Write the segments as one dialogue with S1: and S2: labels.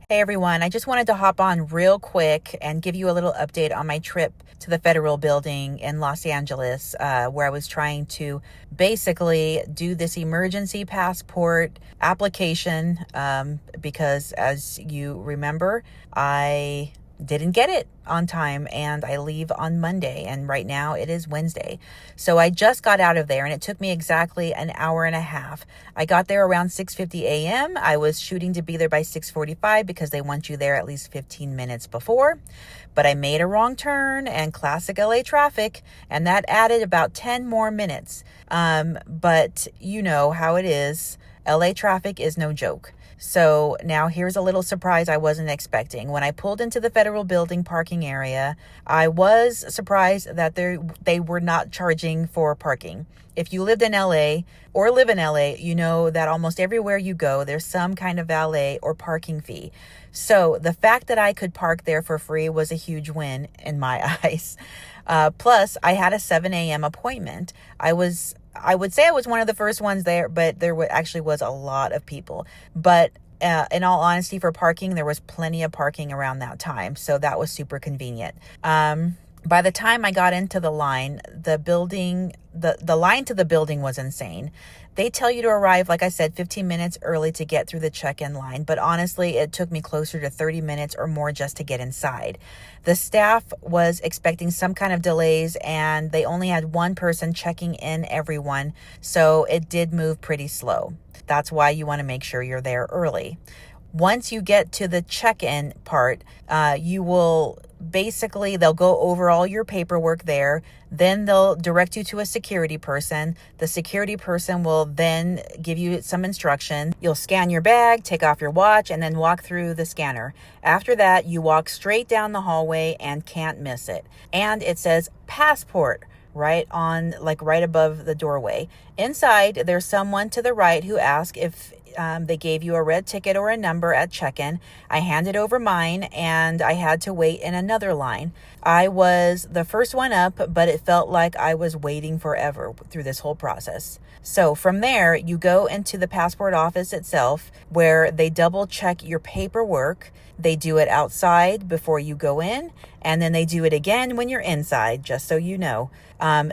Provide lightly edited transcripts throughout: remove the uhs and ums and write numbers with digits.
S1: Hey everyone, I just wanted to hop on real quick and give you a little update on my trip to the Federal Building in Los Angeles, where I was trying to basically do this emergency passport application because, as you remember, I didn't get it on time and I leave on Monday, and right now it is Wednesday. So I just got out of there and it took me exactly an hour and a half. I got there around 6:50 a.m. I was shooting to be there by 6:45 because they want you there at least 15 minutes before. But I made a wrong turn and classic LA traffic, and that added about 10 more minutes. But you know how it is. LA traffic is no joke. So now here's a little surprise I wasn't expecting. When I pulled into the Federal Building parking area, I was surprised that they were not charging for parking. If you lived in LA or live in LA, you know that almost everywhere you go, there's some kind of valet or parking fee. So the fact that I could park there for free was a huge win in my eyes. Plus, I had a 7 a.m. appointment. I would say I was one of the first ones there, but there actually was a lot of people. But in all honesty, for parking, there was plenty of parking around that time. So that was super convenient. By the time I got into the line, the line to the building was insane. They tell you to arrive, like I said, 15 minutes early to get through the check-in line. But honestly, it took me closer to 30 minutes or more just to get inside. The staff was expecting some kind of delays and they only had one person checking in everyone. So it did move pretty slow. That's why you want to make sure you're there early. Once you get to the check-in part, they'll go over all your paperwork there. Then they'll direct you to a security person. The security person will then give you some instruction. You'll scan your bag, take off your watch, and then walk through the scanner. After that, you walk straight down the hallway and can't miss it. And it says passport right above the doorway. Inside, there's someone to the right who asks if they gave you a red ticket or a number at check-in. I handed over mine and I had to wait in another line. I was the first one up, but it felt like I was waiting forever through this whole process. So from there, you go into the passport office itself where they double check your paperwork. They do it outside before you go in, and then they do it again when you're inside, just so you know.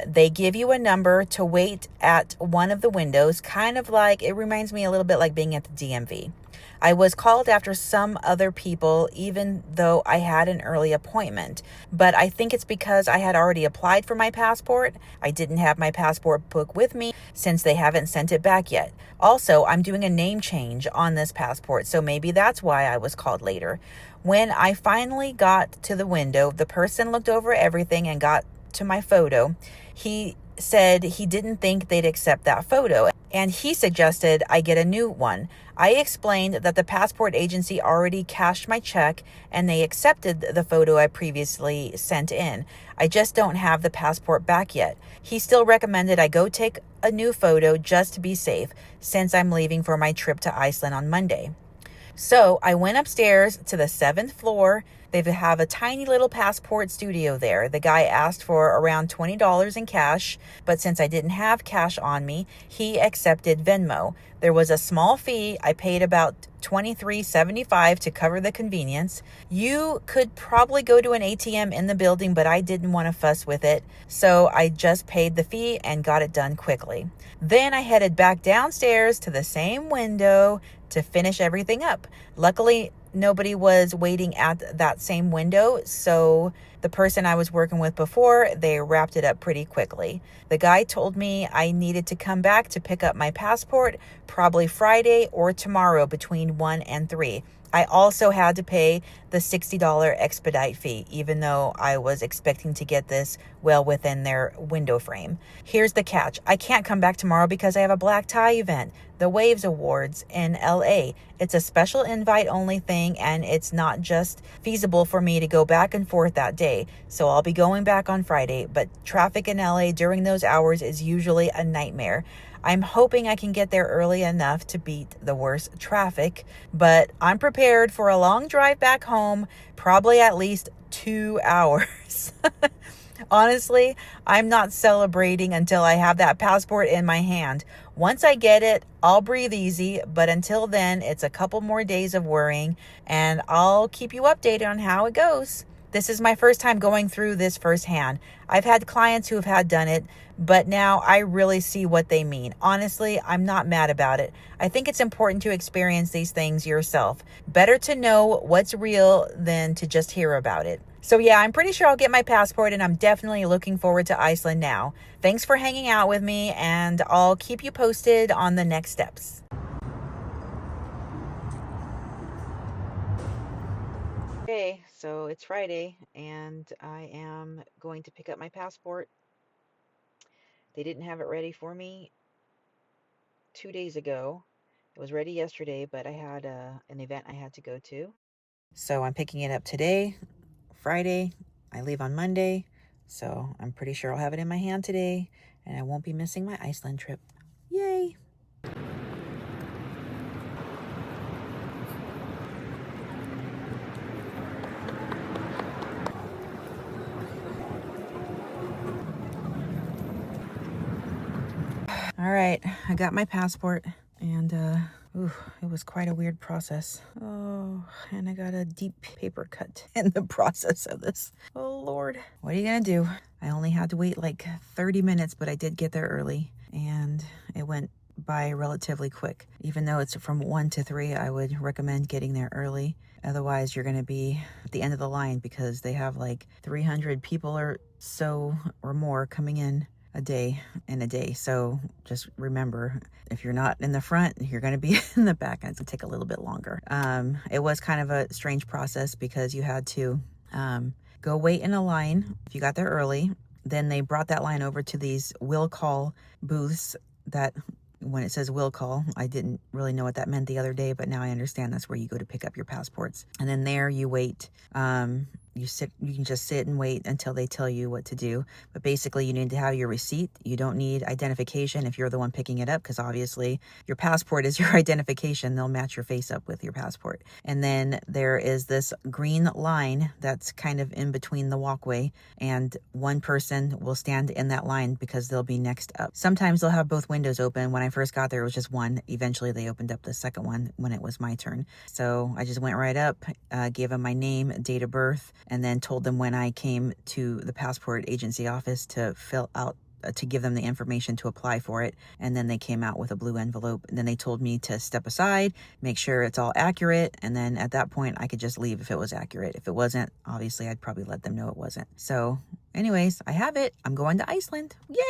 S1: They give you a number to wait at one of the windows, it reminds me a little bit like being at the DMV. I was called after some other people, even though I had an early appointment. But I think it's because I had already applied for my passport. I didn't have my passport book with me since they haven't sent it back yet. Also, I'm doing a name change on this passport, so maybe that's why I was called later. When I finally got to the window, the person looked over everything and got to my photo. He said he didn't think they'd accept that photo, and he suggested I get a new one. I explained that the passport agency already cashed my check and they accepted the photo I previously sent in. I just don't have the passport back yet. He still recommended I go take a new photo just to be safe, since I'm leaving for my trip to Iceland on Monday. So I went upstairs to the 7th floor. They have a tiny little passport studio there. The guy asked for around $20 in cash, but since I didn't have cash on me, he accepted Venmo. There was a small fee. I paid about $23.75 to cover the convenience. You could probably go to an ATM in the building, but I didn't want to fuss with it, so I just paid the fee and got it done quickly. Then I headed back downstairs to the same window to finish everything up. Luckily, nobody was waiting at that same window, so the person I was working with before, they wrapped it up pretty quickly. The guy told me I needed to come back to pick up my passport probably Friday or tomorrow between 1 and 3. I also had to pay the $60 expedite fee, even though I was expecting to get this well within their window frame. Here's the catch. I can't come back tomorrow because I have a black tie event, the Waves Awards in LA. It's a special invite only thing, and it's not just feasible for me to go back and forth that day. So I'll be going back on Friday, but traffic in LA during those hours is usually a nightmare. I'm hoping I can get there early enough to beat the worst traffic, but I'm prepared for a long drive back home, probably at least 2 hours. Honestly, I'm not celebrating until I have that passport in my hand. Once I get it, I'll breathe easy, but until then, it's a couple more days of worrying, and I'll keep you updated on how it goes. This is my first time going through this firsthand. I've had clients who have had done it, but now I really see what they mean. Honestly, I'm not mad about it. I think it's important to experience these things yourself. Better to know what's real than to just hear about it. So yeah, I'm pretty sure I'll get my passport, and I'm definitely looking forward to Iceland now. Thanks for hanging out with me, and I'll keep you posted on the next steps. Okay, so it's Friday, and I am going to pick up my passport. They didn't have it ready for me 2 days ago. It was ready yesterday, but I had an event I had to go to. So I'm picking it up today, Friday. I leave on Monday, so I'm pretty sure I'll have it in my hand today, and I won't be missing my Iceland trip. Yay! All right, I got my passport, and it was quite a weird process. Oh, and I got a deep paper cut in the process of this. Oh Lord, what are you gonna do? I only had to wait like 30 minutes, but I did get there early, and it went by relatively quick. Even though it's from 1 to 3, I would recommend getting there early. Otherwise, you're going to be at the end of the line, because they have like 300 people or so or more coming in a day. So just remember, if you're not in the front, you're going to be in the back, and it's going to take a little bit longer. It was kind of a strange process, because you had to go wait in a line if you got there early. Then they brought that line over to these will call booths that, when it says will call, I didn't really know what that meant the other day, but now I understand that's where you go to pick up your passports. And then there you wait. You can just sit and wait until they tell you what to do. But basically, you need to have your receipt. You don't need identification if you're the one picking it up, because obviously your passport is your identification. They'll match your face up with your passport. And then there is this green line that's kind of in between the walkway, and one person will stand in that line because they'll be next up. Sometimes they'll have both windows open. When I first got there, it was just one. Eventually, they opened up the second one when it was my turn. So I just went right up, gave them my name, date of birth, and then told them when I came to the passport agency office to fill out, to give them the information to apply for it. And then they came out with a blue envelope, and then they told me to step aside, make sure it's all accurate, and then at that point I could just leave if it was accurate. If it wasn't, obviously I'd probably let them know it wasn't. So anyways, I have it. I'm going to Iceland. Yay!